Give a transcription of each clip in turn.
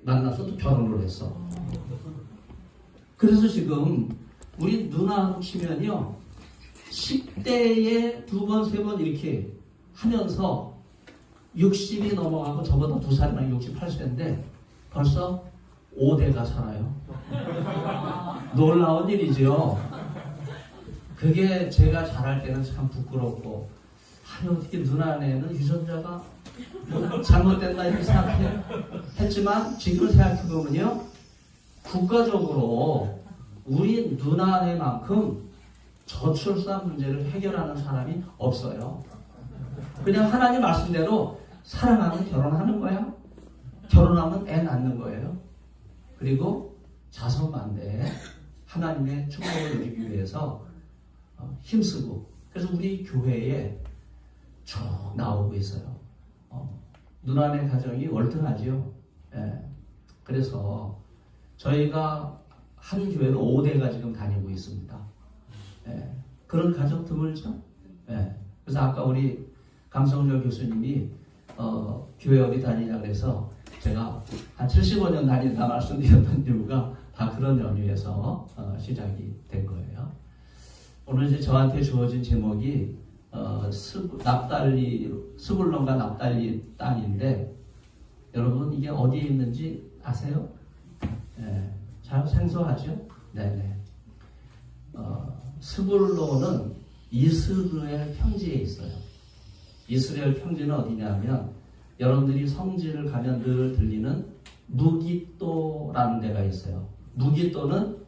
만나서 또 결혼을 했어. 그래서 지금 우리 누나로 치면요, 10대에 2번, 3번 이렇게 하면서 60이 넘어가고 저보다 2살이나 68세인데 벌써 5대가 살아요. 놀라운 일이죠. 그게 제가 잘할 때는 참 부끄럽고, 아니 어떻게 누나네는 유전자가 뭐 잘못됐나 이렇게 생각했지만 지금 생각해보면요, 국가적으로 우리 누나네만큼 저출산 문제를 해결하는 사람이 없어요. 그냥 하나님 말씀대로 사랑하면 결혼하는 거야. 결혼하면 애 낳는 거예요. 그리고 자선반대 하나님의 축복을 누리기 위해서 힘쓰고, 그래서 우리 교회에 쭉 나오고 있어요. 누나네 가정이 월등하죠. 예. 그래서 저희가 한 교회로 5대가 지금 다니고 있습니다. 예. 그런 가정 드물죠? 예. 그래서 아까 우리 강성조 교수님이 교회 어디 다니냐 그래서 제가 한 75년 다니다 말씀드렸던 이유가 다 그런 연유에서 시작이 된 거예요. 오늘 이제 저한테 주어진 제목이 스불론과 납달리 땅인데, 여러분 이게 어디에 있는지 아세요? 네, 잘 생소하죠? 네네. 스불론은 이스라엘 평지에 있어요. 이스라엘 평지는 어디냐면, 여러분들이 성지를 가면 늘 들리는 무기또라는 데가 있어요. 무기또는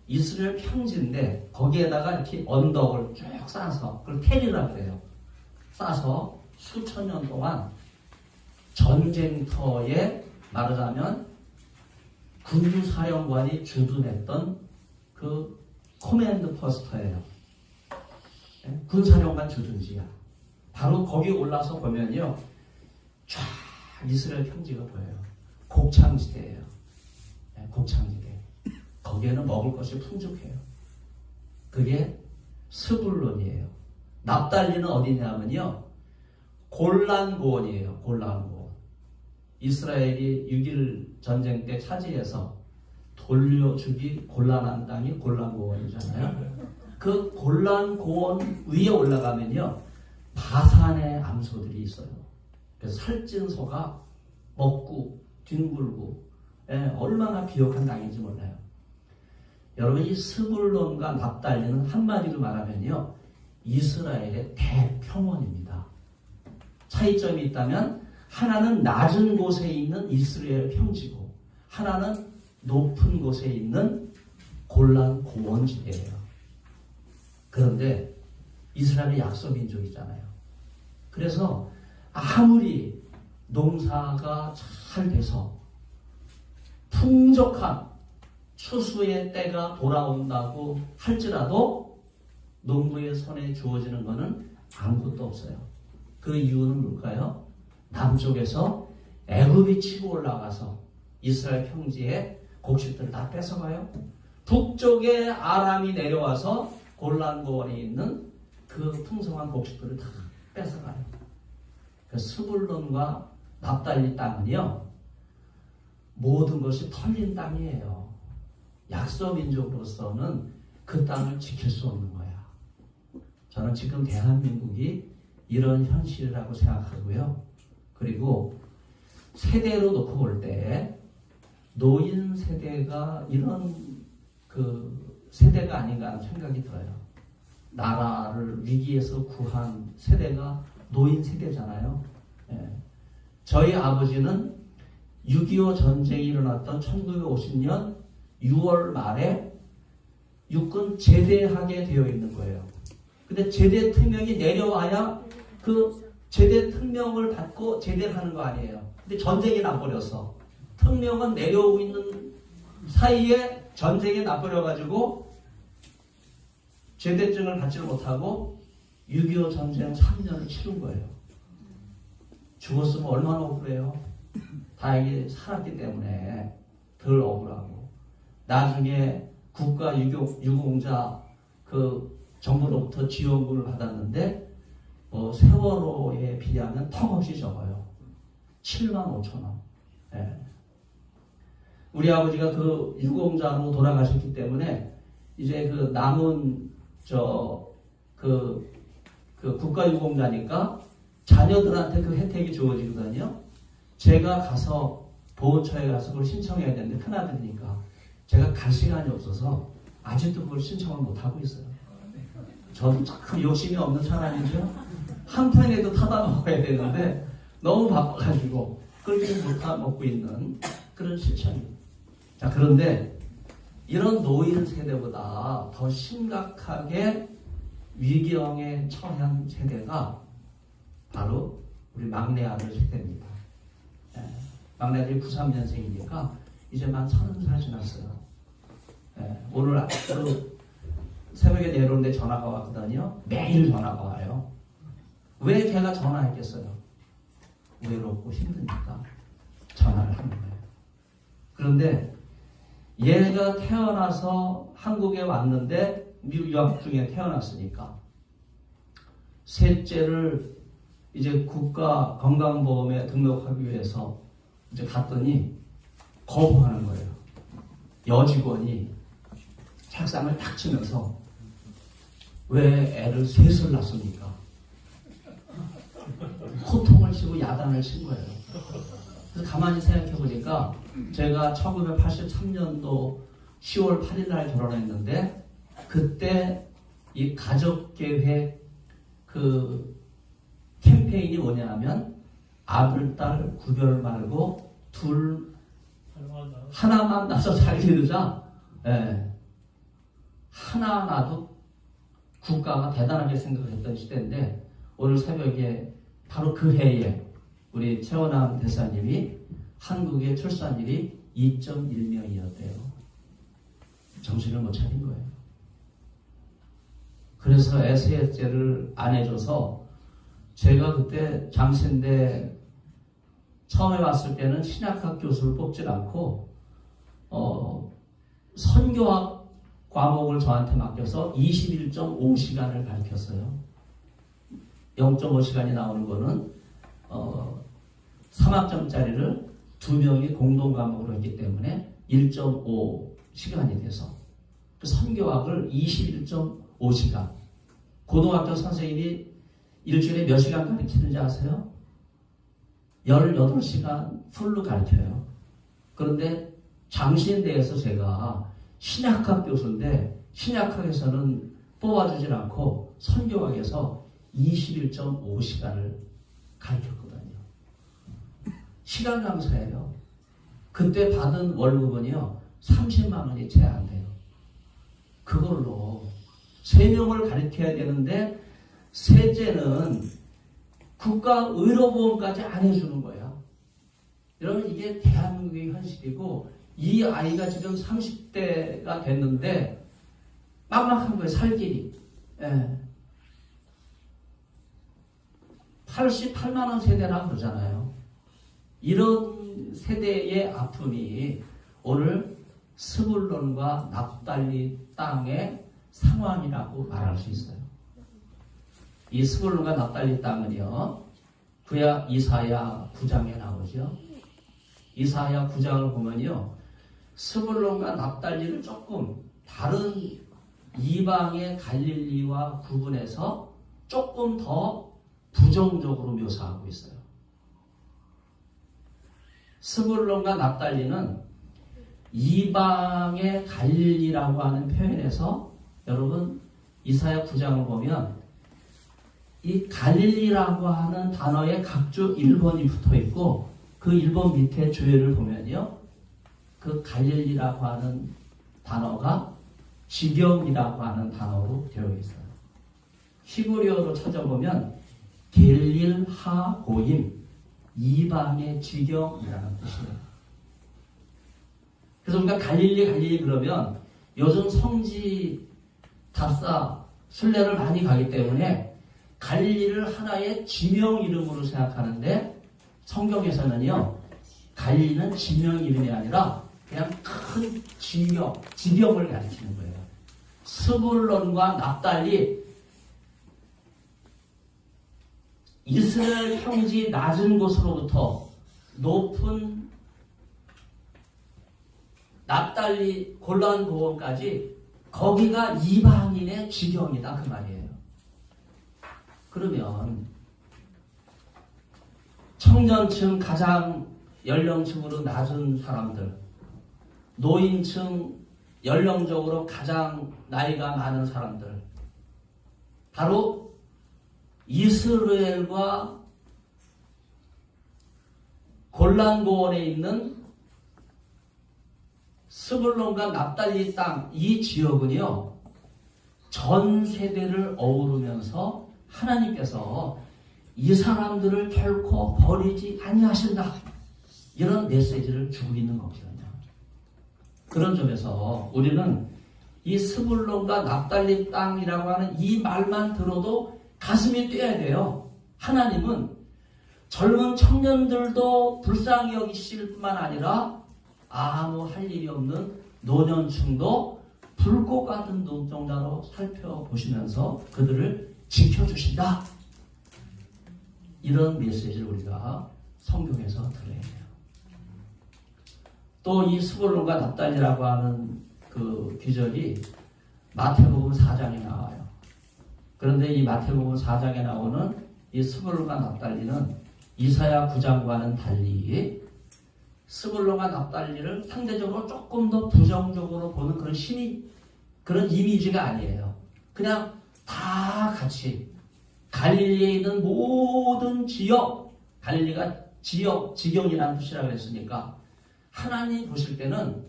이스라엘 평지인데 거기에다가 이렇게 언덕을 쭉 쌓아서, 그걸 테리라 그래요. 쌓아서 수천 년 동안 전쟁터에, 말하자면 군사령관이 주둔했던 그 코맨드 포스터예요. 군사령관 주둔지야. 바로 거기 올라서 보면요, 쫙 이스라엘 평지가 보여요. 곡창지대예요. 곡창지대. 거기에는 먹을 것이 풍족해요. 그게 스불론이에요. 납달리는 어디냐면요, 골란고원이에요. 골란고원. 이스라엘이 6.1 전쟁 때 차지해서 돌려주기 곤란한 땅이 골란고원이잖아요. 그 골란고원 위에 올라가면요, 바산의 암소들이 있어요. 그래서 살찐소가 먹고 뒹굴고, 얼마나 비옥한 땅인지 몰라요. 여러분, 이 스불론과 납달리는 한마디로 말하면요, 이스라엘의 대평원입니다. 차이점이 있다면 하나는 낮은 곳에 있는 이스라엘 평지고, 하나는 높은 곳에 있는 골란 고원지대예요. 그런데 이스라엘이 약소민족이잖아요. 그래서 아무리 농사가 잘 돼서 풍족한 추수의 때가 돌아온다고 할지라도 농부의 손에 주어지는 것은 아무것도 없어요. 그 이유는 뭘까요? 남쪽에서 애굽이 치고 올라가서 이스라엘 평지에 곡식들 다 뺏어가요. 북쪽에 아람이 내려와서 골란고원에 있는 그 풍성한 곡식들을 다 뺏어가요. 그 스불론과 납달리 땅은요, 모든 것이 털린 땅이에요. 약소민족으로서는 그 땅을 지킬 수 없는 거야. 저는 지금 대한민국이 이런 현실이라고 생각하고요. 그리고 세대로 놓고 볼 때 노인 세대가 이런 그 세대가 아닌가 하는 생각이 들어요. 나라를 위기에서 구한 세대가 노인 세대잖아요. 저희 아버지는 6.25 전쟁이 일어났던 1950년 6월 말에 육군 제대하게 되어 있는 거예요. 근데 제대 특명이 내려와야 그 제대 특명을 받고 제대를 하는 거 아니에요. 근데 전쟁이 나버렸어. 특명은 내려오고 있는 사이에 전쟁에 나버려가지고 제대증을 받지를 못하고 6.25 전쟁 3년을 치른 거예요. 죽었으면 얼마나 억울해요. 다행히 살았기 때문에 덜 억울하고, 나중에 국가 유공자 그 정부로부터 지원금을 받았는데 세월호에 비하면 턱없이 적어요. 7만 5천 원. 우리 아버지가 그 유공자로 돌아가셨기 때문에 이제 그 남은 그 국가유공자니까 자녀들한테 그 혜택이 주어지거든요. 제가 가서 보호처에 가서 그걸 신청해야 되는데 큰아들이니까 제가 갈 시간이 없어서 아직도 그걸 신청을 못하고 있어요. 저도 참 욕심이 없는 사람이죠. 한 편에도 타다 먹어야 되는데 너무 바빠가지고 그렇게 못 타 먹고 있는 그런 실천이에요. 자, 그런데 이런 노인 세대보다 더 심각하게 위기형에 처한 세대가 바로 우리 막내 아들 세대입니다. 막내 아들이 93년생이니까 이제 만 30살 지났어요. 오늘 새벽에 내려오는데 전화가 왔거든요. 매일 전화가 와요. 왜 걔가 전화했겠어요? 외롭고 힘드니까 전화를 하는 거예요. 그런데 얘가 태어나서 한국에 왔는데 미국 유학 중에 태어났으니까 셋째를 이제 국가 건강보험에 등록하기 위해서 이제 갔더니 거부하는 거예요. 여직원이 책상을 탁 치면서 왜 애를 셋을 낳습니까? 호통을 치고 야단을 친 거예요. 그래서 가만히 생각해 보니까 제가 1983년도 10월 8일 날 결혼했는데 그때 이 가족계획 그 캠페인이 뭐냐면 아들, 딸 구별 말고 하나만 낳아서 잘 기르자. 하나 낳아도 국가가 대단하게 생각했던 시대인데 오늘 새벽에 바로 그 해에 우리 최원암 대사님이 한국의 출산율이 2.1명이었대요. 정신을 못 차린 거예요. 그래서 셋째를 안 해줘서 제가 그때 장신대 처음에 왔을 때는 신약학 교수를 뽑질 않고 선교학 과목을 저한테 맡겨서 21.5시간을 가르쳤어요. 0.5시간이 나오는 거는 3학점짜리를 2명이 공동 과목으로 했기 때문에 1.5시간이 돼서 그 선교학을 21.5시간 고등학교 선생님이 일주일에 몇 시간 가르치는지 아세요? 18시간 풀로 가르쳐요. 그런데 장신대에서 제가 신약학 교수인데 신약학에서는 뽑아주질 않고 선교학에서 21.5시간을 가르쳤거든요. 시간 강사예요. 그때 받은 월급은요 30만 원이 채 안 돼요. 그걸로 3명을 가르쳐야 되는데 셋째는 국가 의료보험까지 안 해주는 거야. 여러분 이게 대한민국의 현실이고 이 아이가 지금 30대가 됐는데 막막한 거예요. 살 길이. 88만 원 세대라고 그러잖아요. 이런 세대의 아픔이 오늘 스불론과 납달리 땅의 상황이라고 말할 수 있어요. 이 스불론과 납달리 땅은요, 그야 이사야 9장에 나오죠. 이사야 9장을 보면요, 스불론과 납달리를 조금 다른 이방의 갈릴리와 구분해서 조금 더 부정적으로 묘사하고 있어요. 스불론과 납달리는 이방의 갈릴리라고 하는 표현에서 여러분 이사야 9장을 보면 이 갈릴리라고 하는 단어에 각주 1번이 붙어 있고 그 1번 밑에 주의를 보면요. 그 갈릴리라고 하는 단어가 지경이라고 하는 단어로 되어 있어요. 히브리어로 찾아보면 겔릴 하고임, 이방의 지경이라는 뜻이에요. 그래서 우리가 갈릴리 그러면 요즘 성지 답사 순례를 많이 가기 때문에 갈릴리를 하나의 지명 이름으로 생각하는데 성경에서는요, 갈릴리는 지명 이름이 아니라 그냥 큰 지경을 가리키는 거예요. 스불론과 납달리, 이스라엘 평지 낮은 곳으로부터 높은 납달리 골란고원까지 거기가 이방인의 지경이다 그 말이에요. 그러면 청년층 가장 연령층으로 낮은 사람들, 노인층 연령적으로 가장 나이가 많은 사람들, 바로 이스라엘과 골란고원에 있는 스불론과 납달리 땅, 이 지역은요, 전 세대를 어우르면서 하나님께서 이 사람들을 결코 버리지 아니하신다, 이런 메시지를 주고 있는 거거든요. 그런 점에서 우리는 이 스불론과 납달리 땅이라고 하는 이 말만 들어도 가슴이 뛰어야 돼요. 하나님은 젊은 청년들도 불쌍히 여기실 뿐만 아니라 아무 할 일이 없는 노년층도 불꽃 같은 눈동자로 살펴보시면서 그들을 지켜주신다. 이런 메시지를 우리가 성경에서 들어야 돼요. 또 이 스불론과 납달리라고 하는 그 귀절이 마태복음 4장에 나와요. 그런데 이 마태복음 4장에 나오는 이 스불론과 납달리는 이사야 9장과는 달리 스불론과 납달리를 상대적으로 조금 더 부정적으로 보는 그런 이미지가 아니에요. 그냥 다 같이 갈릴리에 있는 모든 지역, 갈릴리가 지역, 지경이라는 뜻이라고 했으니까 하나님 보실 때는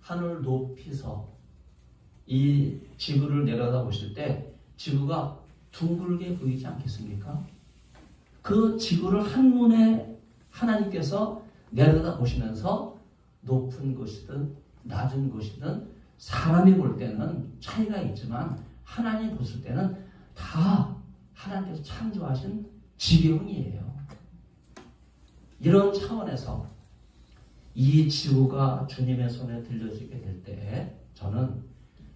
하늘 높이서 이 지구를 내려다 보실 때 지구가 둥글게 보이지 않겠습니까? 그 지구를 한눈에 하나님께서 내려다 보시면서 높은 곳이든 낮은 곳이든 사람이 볼 때는 차이가 있지만 하나님 보실 때는 다 하나님께서 창조하신 지경이에요. 이런 차원에서 이 지구가 주님의 손에 들려지게 될 때 저는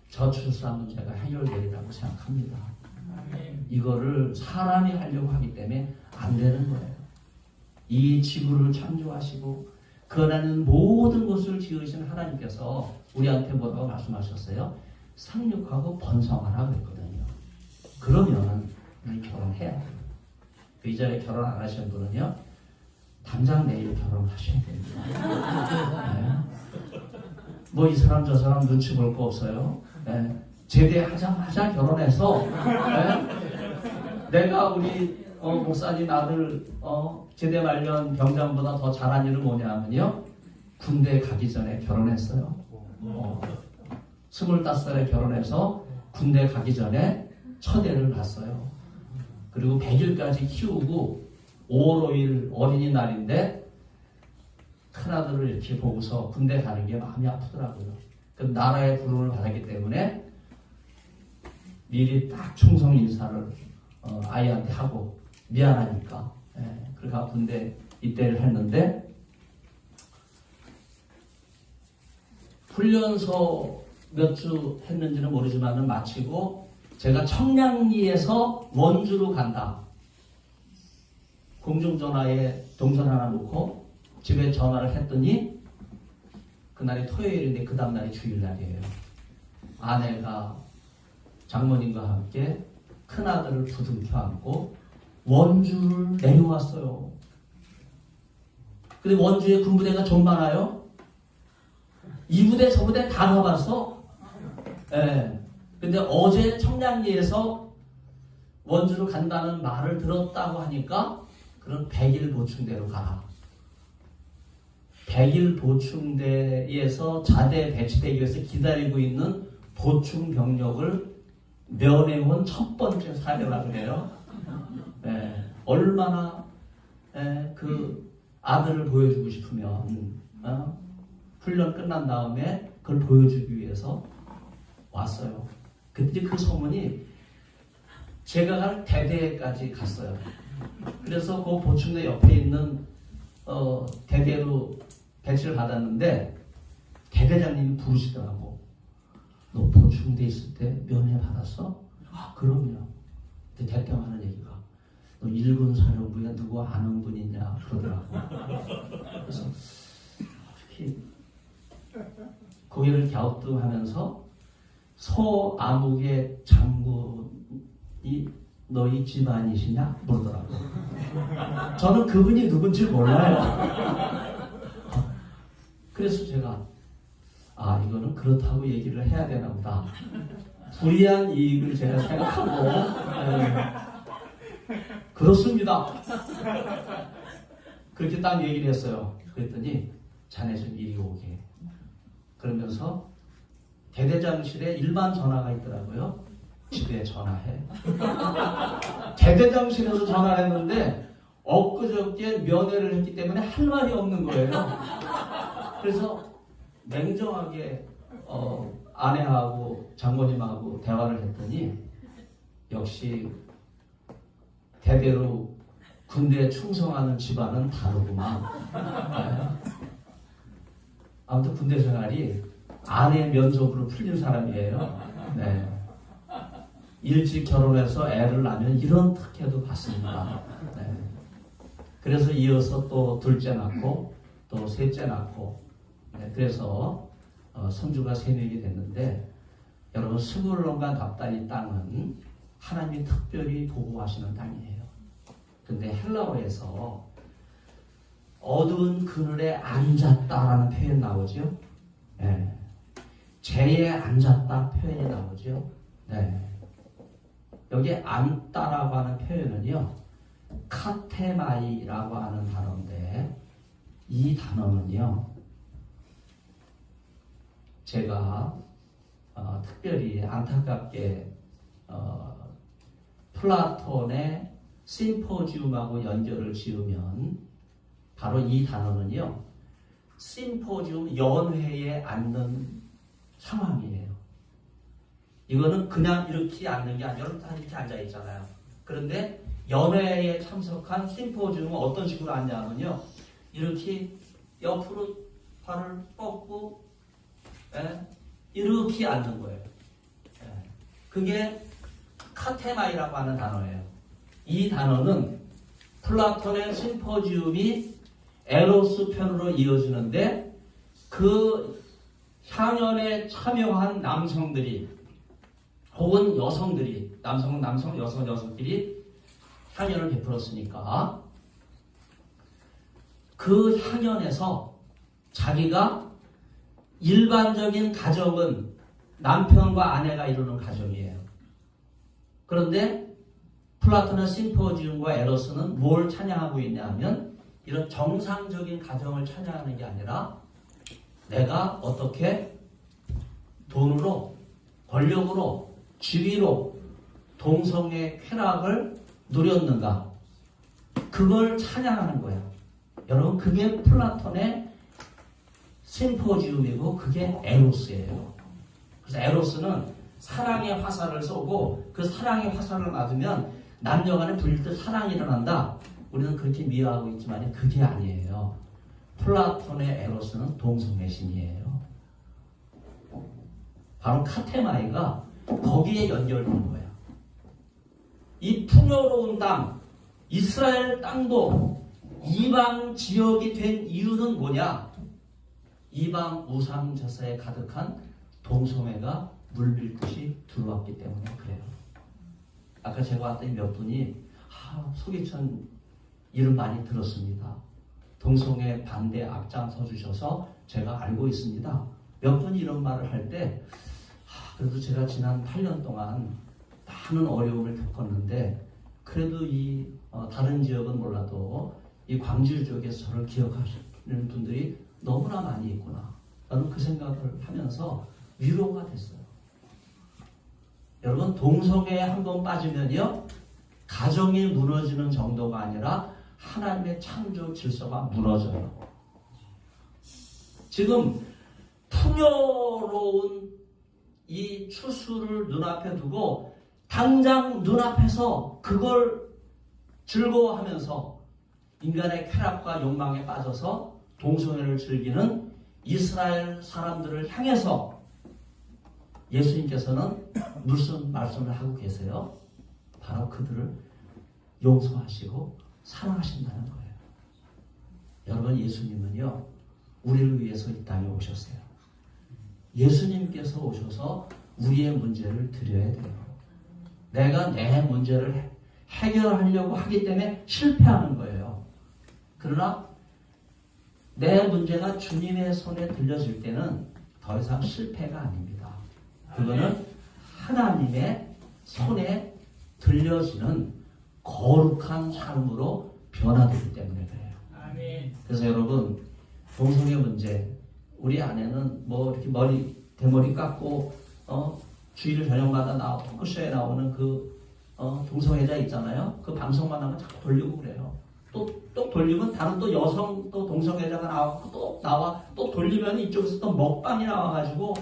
저출산 문제가 해결되리라고 생각합니다. 이거를 사람이 하려고 하기 때문에 안 되는 거예요. 이 지구를 창조하시고 그 안에는 모든 것을 지으신 하나님께서 우리한테 뭐라고 말씀하셨어요? 상륙하고 번성하라 그랬거든요. 그러면 우리 결혼해야 돼요. 그 이전에 결혼 안 하시는 분은요, 당장 내일 결혼하셔야 됩니다. 네. 뭐 이 사람 저 사람 눈치 볼 거 없어요. 네. 제대하자마자 결혼해서 네. 내가 우리 목사님 아들 제대 말년 병장보다 더 잘한 일은 뭐냐면요, 군대 가기 전에 결혼했어요. 25살에 결혼해서 군대 가기 전에 첫애를 낳았어요. 그리고 100일까지 키우고 5월 5일 어린이날인데 큰아들을 이렇게 보고서 군대 가는 게 마음이 아프더라고요. 그 나라의 부름을 받았기 때문에 미리 딱 충성 인사를 아이한테 하고 미안하니까 그러니까 군대 입대를 했는데 훈련소 몇 주 했는지는 모르지만 마치고 제가 청량리에서 원주로 간다. 공중전화에 동선 하나 놓고 집에 전화를 했더니 그날이 토요일인데 그 다음날이 주일날이에요. 아내가 장모님과 함께 큰아들을 부둥켜 안고 원주를 내려왔어요. 근데 원주에 군부대가 좀 많아요. 이 부대 저 부대 다 가봤어. 예. 근데 어제 청량리에서 원주로 간다는 말을 들었다고 하니까 그럼 100일 보충대로 가라. 100일 보충대에서 자대 배치되기 위해서 기다리고 있는 보충 병력을 면회온 첫 번째 사례라 그래요. 예. 얼마나 그 아들을 보여주고 싶으면 훈련 끝난 다음에 그걸 보여주기 위해서 왔어요. 그때 그 소문이 제가 갈 대대까지 갔어요. 그래서 그 보충대 옆에 있는 대대로 배치를 받았는데 대대장님이 부르시더라고. 너 보충대 있을 때 면회 받았어? 아, 그럼요. 근데 대뜸 하는 얘기가 너 일군 사령부에 누구 아는 분 있냐 그러더라고. 그래서 이렇게 고개를 갸우뚱하면서 소아무개 장군이 너희 집안이시냐 물더라고요. 저는 그분이 누군지 몰라요. 그래서 제가 이거는 그렇다고 얘기를 해야 되나 보다. 불이한 이익을 제가 생각하고 그렇습니다. 그렇게 딱 얘기를 했어요. 그랬더니 자네 좀 이리 오게. 그러면서 대대장실에 일반 전화가 있더라고요. 집에 전화해. 대대장실에서 전화를 했는데 엊그저께 면회를 했기 때문에 할 말이 없는 거예요. 그래서 냉정하게 아내하고 장모님하고 대화를 했더니 역시 대대로 군대에 충성하는 집안은 다르구만. 아무튼 군대 생활이 아내의 면접으로 풀린 사람이에요. 네. 일찍 결혼해서 애를 낳으면 이런 특혜도 받습니다. 네. 그래서 이어서 또 둘째 낳고 또 셋째 낳고 네. 그래서 손주가 3명이 됐는데 여러분 스물론과 답다리 땅은 하나님이 특별히 보호하시는 땅이에요. 근데 헬라어에서 어두운 그늘에 앉았다라는 표현 나오죠. 네. 재에 앉았다 표현이 나오죠. 네. 여기 앉다라고 하는 표현은요. 카테마이라고 하는 단어인데 이 단어는요. 제가 특별히 안타깝게 플라톤의 심포지움하고 연결을 지으면 바로 이 단어는요. 심포지움 연회에 앉는 상황이에요. 이거는 그냥 이렇게 앉는 게 아니라 여러분 다 이렇게 앉아 있잖아요. 그런데 연회에 참석한 심포지움은 어떤 식으로 앉냐면요. 이렇게 옆으로 발을 뻗고 이렇게 앉는 거예요. 그게 카테마이라고 하는 단어예요. 이 단어는 플라톤의 심포지움이 에로스 편으로 이어지는데 그 향연에 참여한 남성들이 혹은 여성들이 남성은 남성, 여성은 여성끼리 향연을 베풀었으니까 그 향연에서 자기가 일반적인 가정은 남편과 아내가 이루는 가정이에요. 그런데 플라톤의 심포지움과 에로스는 뭘 찬양하고 있냐 하면 이런 정상적인 가정을 찬양하는 게 아니라 내가 어떻게 돈으로, 권력으로, 지위로 동성의 쾌락을 누렸는가. 그걸 찬양하는 거야. 여러분 그게 플라톤의 심포지움이고 그게 에로스예요. 그래서 에로스는 사랑의 화살을 쏘고 그 사랑의 화살을 맞으면 남녀간에 불릴 사랑이 일어난다. 우리는 그렇게 미화하고 있지만 그게 아니에요. 플라톤의 에로스는 동성의 신이에요. 바로 카테마이가 거기에 연결된 거예요. 이 풍요로운 땅, 이스라엘 땅도 이방 지역이 된 이유는 뭐냐? 이방 우상 제사에 가득한 동성애가 물밀듯이 들어왔기 때문에 그래요. 아까 제가 왔더니 몇 분이 소개천 이름 많이 들었습니다. 동성애 반대 앞장서 주셔서 제가 알고 있습니다. 몇 분이 이런 말을 할 때 그래도 제가 지난 8년 동안 많은 어려움을 겪었는데 그래도 이 다른 지역은 몰라도 이 광주 지역에서 저를 기억하시는 분들이 너무나 많이 있구나. 저는 그 생각을 하면서 위로가 됐어요. 여러분 동성애에 한번 빠지면요. 가정이 무너지는 정도가 아니라 하나님의 창조 질서가 무너져요. 지금 풍요로운 이 추수를 눈앞에 두고 당장 눈앞에서 그걸 즐거워하면서 인간의 쾌락과 욕망에 빠져서 동성애를 즐기는 이스라엘 사람들을 향해서 예수님께서는 무슨 말씀을 하고 계세요? 바로 그들을 용서하시고 사랑하신다는 거예요. 여러분 예수님은요 우리를 위해서 이 땅에 오셨어요. 예수님께서 오셔서 우리의 문제를 드려야 돼요. 내가 내 문제를 해결하려고 하기 때문에 실패하는 거예요. 그러나 내 문제가 주님의 손에 들려질 때는 더 이상 실패가 아닙니다. 그거는 하나님의 손에 들려지는 거룩한 삶으로 변화되기 때문에 그래요. 그래서 여러분, 동성애 문제, 우리 아내는 뭐 이렇게 대머리 깎고 주일 저녁마다 토크쇼에 나오는 동성애자 있잖아요. 그 방송만 하면 자꾸 돌리고 그래요. 또 돌리면 다른 또 여성 또 동성애자가 나와서 또 나와, 또 돌리면 이쪽에서 또 먹방이 나와가지고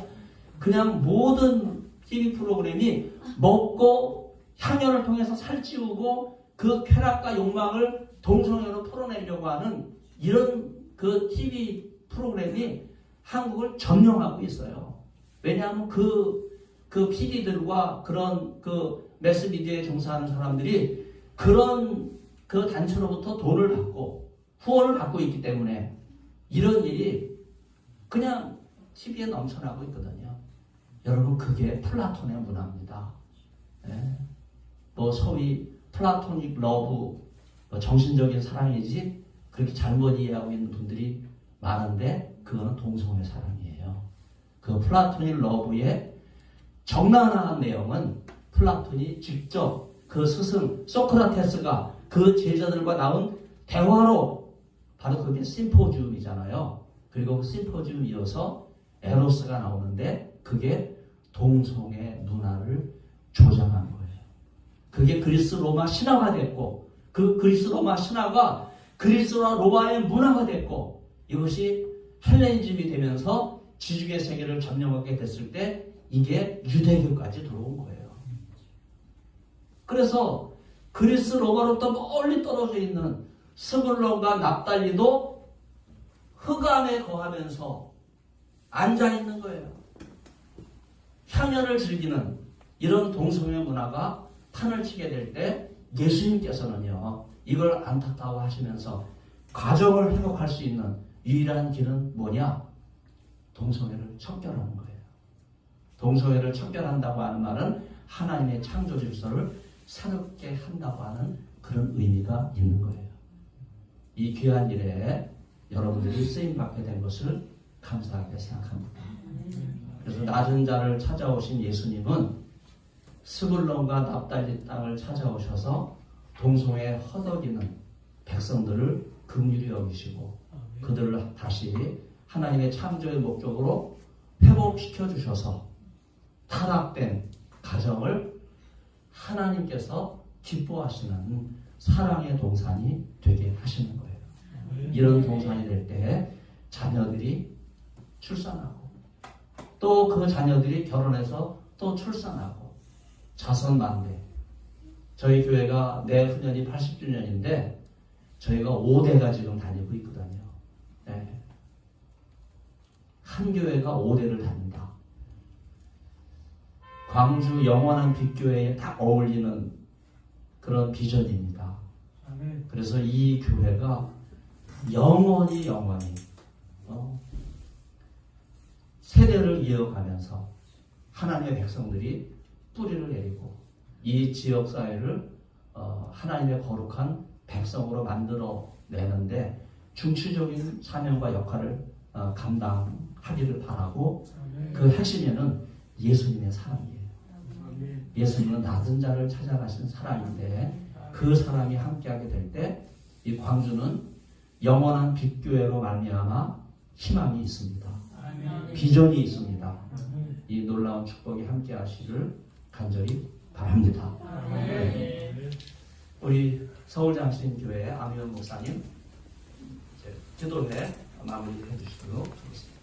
그냥 모든 TV 프로그램이 먹고 향연을 통해서 살찌우고 그 쾌락과 욕망을 동성애로 풀어내려고 하는 이런 그 TV 프로그램이 한국을 점령하고 있어요. 왜냐하면 그 PD들과 그런 매스미디어에 종사하는 사람들이 그런 그 단체로부터 돈을 받고 후원을 받고 있기 때문에 이런 일이 그냥 TV에 넘쳐나고 있거든요. 여러분, 그게 플라톤의 문화입니다. 네. 뭐 소위 플라토닉 러브, 정신적인 사랑이지 그렇게 잘못 이해하고 있는 분들이 많은데 그거는 동성애 사랑이에요. 그 플라토닉 러브의 적나라한 내용은 플라톤이 직접 그 스승 소크라테스가 그 제자들과 나온 대화로, 바로 그게 심포지움이잖아요. 그리고 그 심포지움 이어서 에로스가 나오는데 그게 동성애 문화를 조장한 거예요. 그게 그리스 로마 신화가 됐고, 그 그리스 로마 신화가 그리스와 로마의 문화가 됐고, 이것이 헬레니즘이 되면서 지중해 세계를 점령하게 됐을 때 이게 유대교까지 들어온 거예요. 그래서 그리스 로마로부터 멀리 떨어져 있는 스불론과 납달리도 흑암에 거하면서 앉아있는 거예요. 향연을 즐기는 이런 동성애 문화가 판을 치게 될 때 예수님께서는요, 이걸 안타까워하시면서 가정을 회복할 수 있는 유일한 길은 뭐냐? 동성애를 척결하는 거예요. 동성애를 척결한다고 하는 말은 하나님의 창조 질서를 새롭게 한다고 하는 그런 의미가 있는 거예요. 이 귀한 일에 여러분들이 쓰임받게 된 것을 감사하게 생각합니다. 그래서 낮은 자를 찾아오신 예수님은 스불론과 납달리 땅을 찾아오셔서 동성애에 허덕이는 백성들을 긍휼히 여기시고 그들을 다시 하나님의 창조의 목적으로 회복시켜 주셔서 타락된 가정을 하나님께서 기뻐하시는 사랑의 동산이 되게 하시는 거예요. 이런 동산이 될 때 자녀들이 출산하고 또 그 자녀들이 결혼해서 또 출산하고 자손만대. 저희 교회가 내후년이 80주년인데 저희가 5대가 지금 다니고 있거든요. 네. 한 교회가 5대를 다닌다. 광주 영원한 빛교회에 딱 어울리는 그런 비전입니다. 그래서 이 교회가 영원히 세대를 이어가면서 하나님의 백성들이 뿌리를 내리고 이 지역사회를 하나님의 거룩한 백성으로 만들어내는데 중추적인 사명과 역할을 감당하기를 바라고, 그 핵심에는 예수님의 사랑이에요. 예수님은 낮은 자를 찾아가신 사랑인데 그 사랑이 함께하게 될 때 이 광주는 영원한 빛교회로 말미암아 희망이 있습니다. 비전이 있습니다. 이 놀라운 축복이 함께하시를 간절히 바랍니다. 네. 우리 서울장신교회 안희원 목사님 기도회 마무리해 주시도록 하겠습니다.